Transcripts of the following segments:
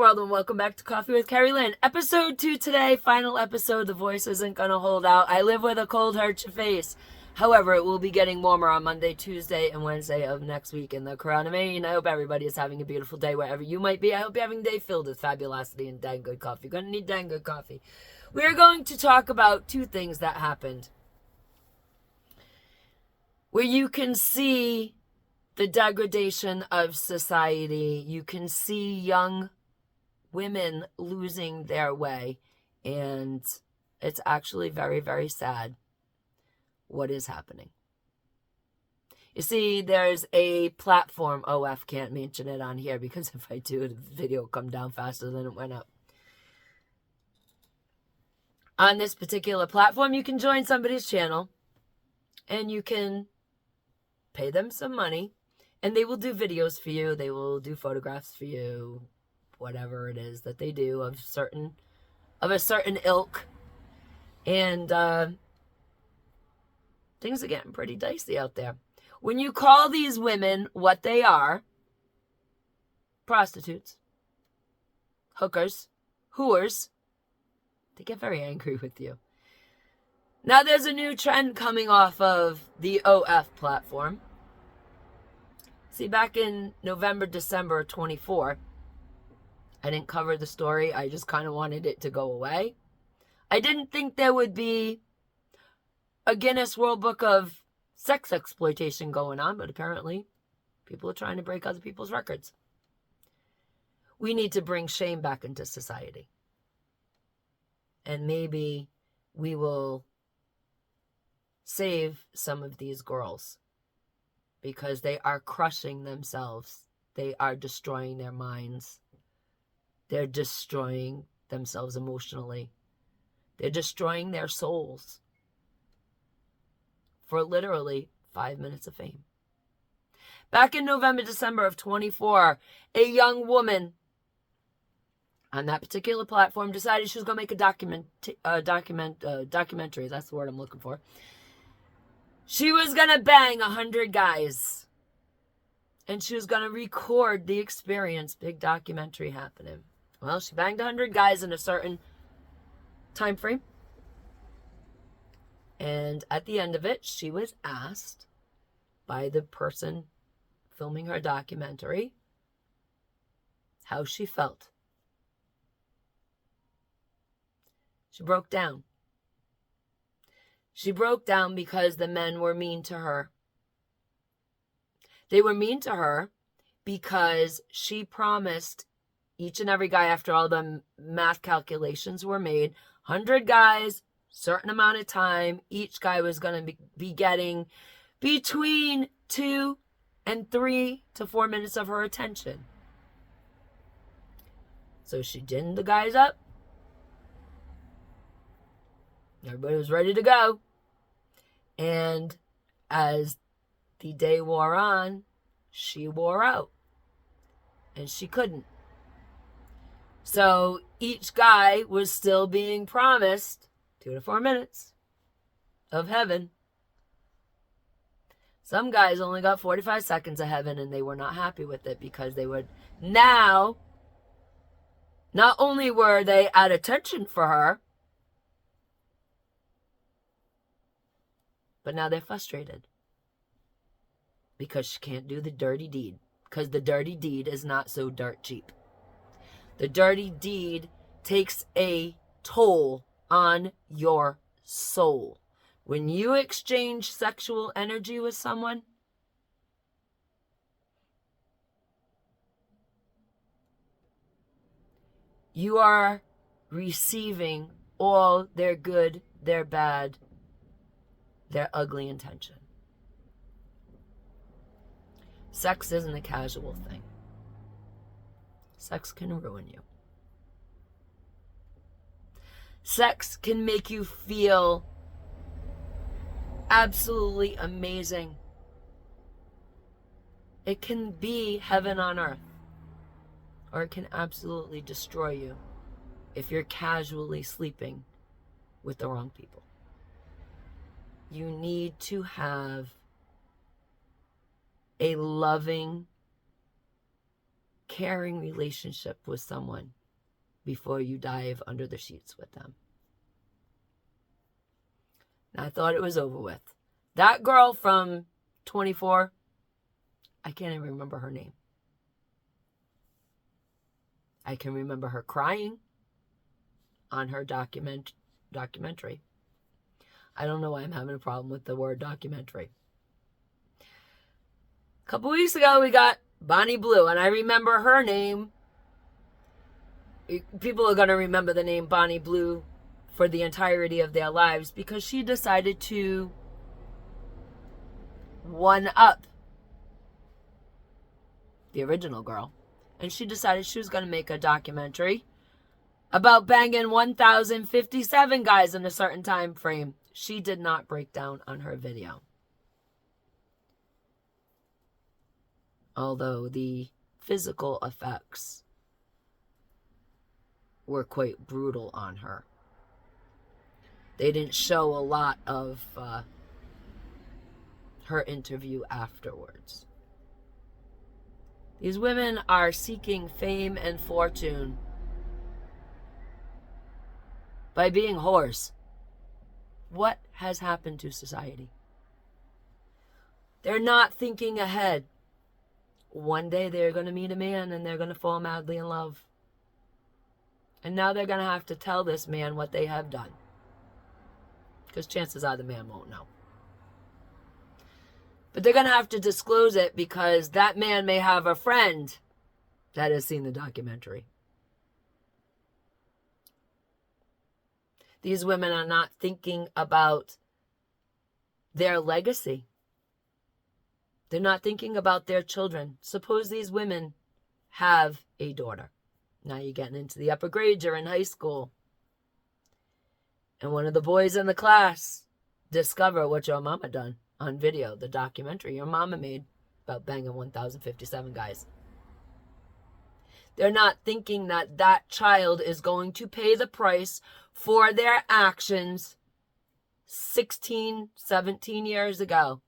world, and welcome back to Coffee with Kerri-Lynn. Episode 2 today, final episode. The voice isn't going to hold out. I live with a cold, hurts your face. However, it will be getting warmer on Monday, Tuesday, and Wednesday of next week in the Corona, Maine. I hope everybody is having a beautiful day wherever you might be. I hope you're having a day filled with fabulosity and dang good coffee. You're going to need dang good coffee. We are going to talk about two things that happened where you can see the degradation of society. You can see young women losing their way, and it's actually very, very sad what is happening. You see, there's a platform, can't mention it on here because if I do, the video will come down faster than it went up. On this particular platform, you can join somebody's channel and you can pay them some money, and they will do videos for you. They will do photographs for you, whatever it is that they do of a certain ilk. And things are getting pretty dicey out there. When you call these women what they are, prostitutes, hookers, whores, they get very angry with you. Now there's a new trend coming off of the OF platform. See, back in November, December 24, I didn't cover the story. I just kind of wanted it to go away. I didn't think there would be a Guinness World Book of sex exploitation going on, but apparently people are trying to break other people's records. We need to bring shame back into society. And maybe we will save some of these girls, because they are crushing themselves. They are destroying their minds. They're destroying themselves emotionally. They're destroying their souls for literally 5 minutes of fame. Back in November, December of 24, a young woman on that particular platform decided she was going to make a documentary. That's the word I'm looking for. She was going to bang 100 guys. And she was going to record the experience. Big documentary happening. Well, she banged 100 guys in a certain time frame. And at the end of it, she was asked by the person filming her documentary how she felt. She broke down. She broke down because the men were mean to her. They were mean to her because she promised each and every guy, after all the math calculations were made, 100 guys, certain amount of time, each guy was going to be getting between 2 and 3 to 4 minutes of her attention. So she ginned the guys up. Everybody was ready to go. And as the day wore on, she wore out. And she couldn't. So each guy was still being promised 2 to 4 minutes of heaven. Some guys only got 45 seconds of heaven, and they were not happy with it because they would now, not only were they at attention for her, but now they're frustrated because she can't do the dirty deed, because the dirty deed is not so dirt cheap. The dirty deed takes a toll on your soul. When you exchange sexual energy with someone, you are receiving all their good, their bad, their ugly intention. Sex isn't a casual thing. Sex can ruin you. Sex can make you feel absolutely amazing. It can be heaven on earth, or it can absolutely destroy you if you're casually sleeping with the wrong people. You need to have a loving, caring relationship with someone before you dive under the sheets with them. And I thought it was over with. That girl from 24, I can't even remember her name. I can remember her crying on her documentary. I don't know why I'm having a problem with the word documentary. A couple weeks ago, we got Bonnie Blue, and I remember her name. People are going to remember the name Bonnie Blue for the entirety of their lives because she decided to one-up the original girl. And she decided she was going to make a documentary about banging 1,057 guys in a certain time frame. She did not break down on her video. Although the physical effects were quite brutal on her. They didn't show a lot of her interview afterwards. These women are seeking fame and fortune by being whores. What has happened to society? They're not thinking ahead. One day they're going to meet a man and they're going to fall madly in love. And now they're going to have to tell this man what they have done. Because chances are the man won't know. But they're going to have to disclose it because that man may have a friend that has seen the documentary. These women are not thinking about their legacy. They're not thinking about their children. Suppose these women have a daughter. Now you're getting into the upper grades, you're in high school. And one of the boys in the class discover what your mama done on video, the documentary your mama made about banging 1,057 guys. They're not thinking that that child is going to pay the price for their actions 16, 17 years ago.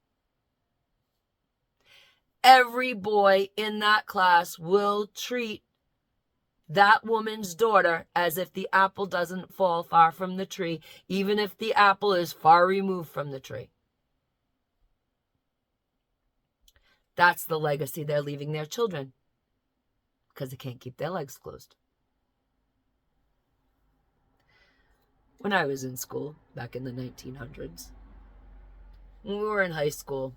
Every boy in that class will treat that woman's daughter as if the apple doesn't fall far from the tree, even if the apple is far removed from the tree. That's the legacy they're leaving their children because they can't keep their legs closed. When I was in school, back in the 1900s, when we were in high school,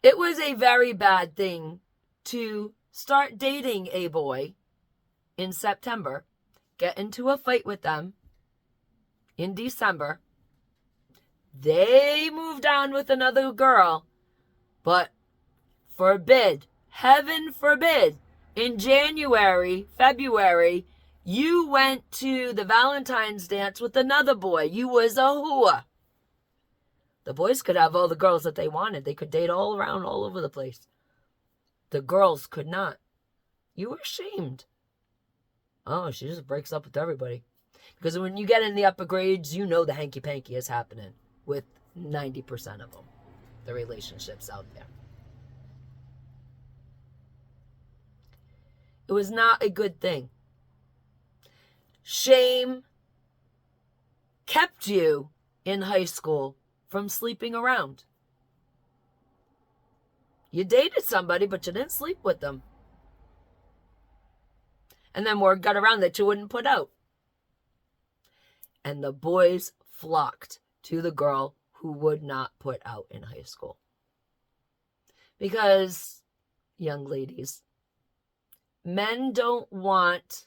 it was a very bad thing to start dating a boy in September, get into a fight with them in December. They moved on with another girl, but forbid, heaven forbid, in January, February, you went to the Valentine's dance with another boy. You was a whore. The boys could have all the girls that they wanted. They could date all around, all over the place. The girls could not. You were ashamed. Oh, she just breaks up with everybody. Because when you get in the upper grades, you know the hanky-panky is happening with 90% of them. The relationships out there. It was not a good thing. Shame kept you in high school from sleeping around. You dated somebody, but you didn't sleep with them. And then word got around that you wouldn't put out. And the boys flocked to the girl who would not put out in high school. Because, young ladies, men don't want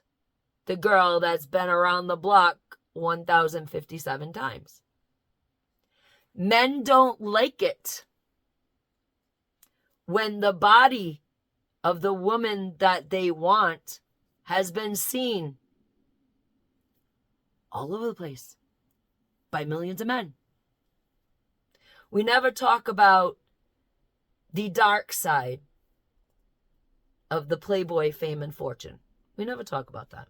the girl that's been around the block 1,057 times. Men don't like it when the body of the woman that they want has been seen all over the place by millions of men. We never talk about the dark side of the Playboy fame and fortune. We never talk about that.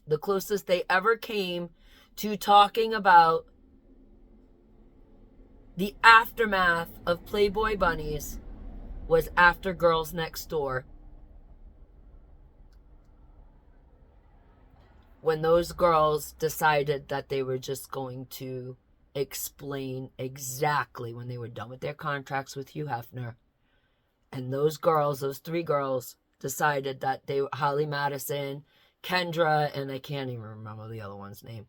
The closest they ever came to talking about the aftermath of Playboy bunnies was after Girls Next Door when those girls decided that they were just going to explain exactly when they were done with their contracts with Hugh Hefner. And those girls, those three girls, decided that they, Holly Madison, Kendra, and I can't even remember the other one's name,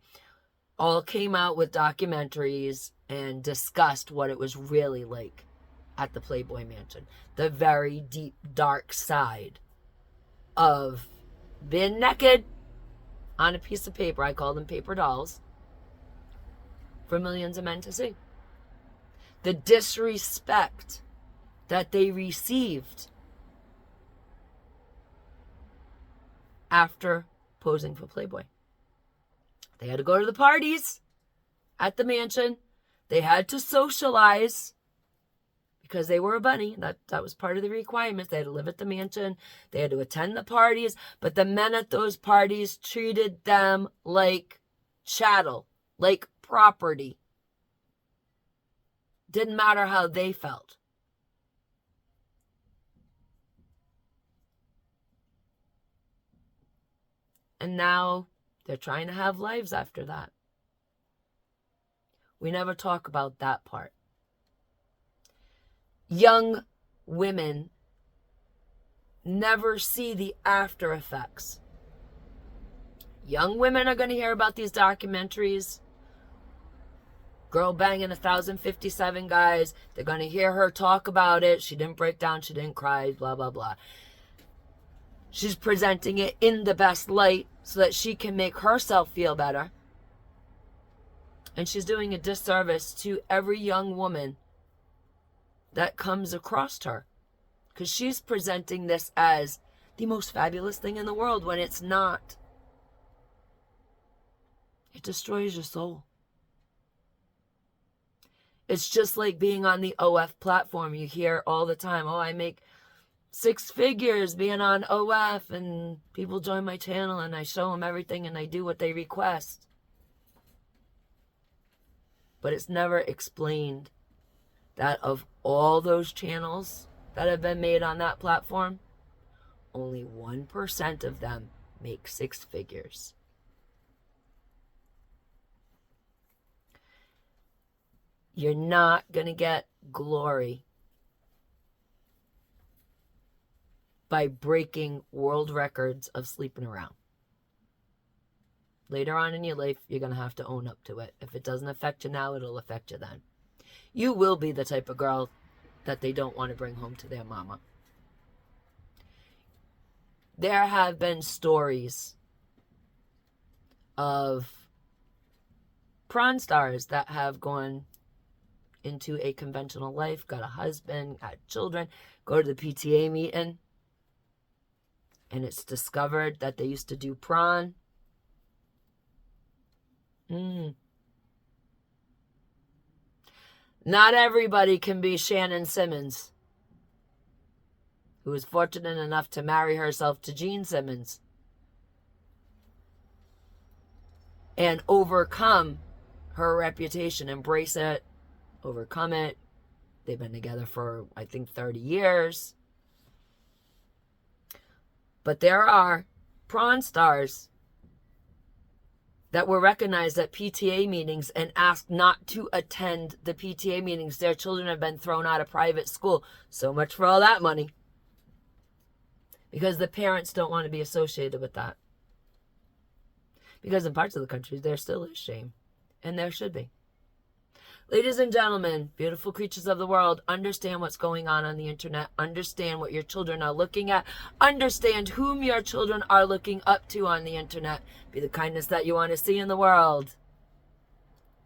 all came out with documentaries and discussed what it was really like at the Playboy Mansion. The very deep, dark side of being naked on a piece of paper. I call them paper dolls. For millions of men to see. The disrespect that they received after posing for Playboy. They had to go to the parties at the mansion. They had to socialize because they were a bunny. That was part of the requirements. They had to live at the mansion. They had to attend the parties. But the men at those parties treated them like chattel, like property. Didn't matter how they felt. And now they're trying to have lives after that. We never talk about that part. Young women never see the after effects. Young women are going to hear about these documentaries. Girl banging 1,057 guys. They're going to hear her talk about it. She didn't break down. She didn't cry. Blah, blah, blah. She's presenting it in the best light so that she can make herself feel better. And she's doing a disservice to every young woman that comes across her. Because she's presenting this as the most fabulous thing in the world when it's not. It destroys your soul. It's just like being on the OF platform. You hear all the time, oh, I make 6 figures being on OF, and people join my channel and I show them everything and I do what they request. But it's never explained that of all those channels that have been made on that platform, only 1% of them make 6 figures. You're not going to get glory by breaking world records of sleeping around. Later on in your life, you're going to have to own up to it. If it doesn't affect you now, it'll affect you then. You will be the type of girl that they don't want to bring home to their mama. There have been stories of prawn stars that have gone into a conventional life, got a husband, got children, go to the PTA meeting, and it's discovered that they used to do prawn. Not everybody can be Shannon Simmons, who was fortunate enough to marry herself to Gene Simmons and overcome her reputation, embrace it, overcome it. They've been together for, I think, 30 years. But there are prawn stars that were recognized at PTA meetings and asked not to attend the PTA meetings. Their children have been thrown out of private school. So much for all that money. Because the parents don't want to be associated with that. Because in parts of the country, there still is shame. And there should be. Ladies and gentlemen, beautiful creatures of the world, understand what's going on the internet. Understand what your children are looking at. Understand whom your children are looking up to on the internet. Be the kindness that you want to see in the world.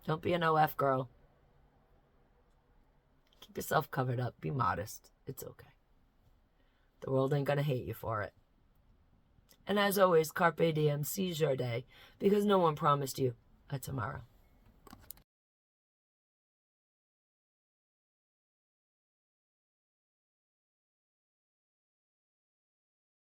Don't be an OF girl. Keep yourself covered up. Be modest. It's okay. The world ain't going to hate you for it. And as always, Carpe Diem, seize your day, because no one promised you a tomorrow.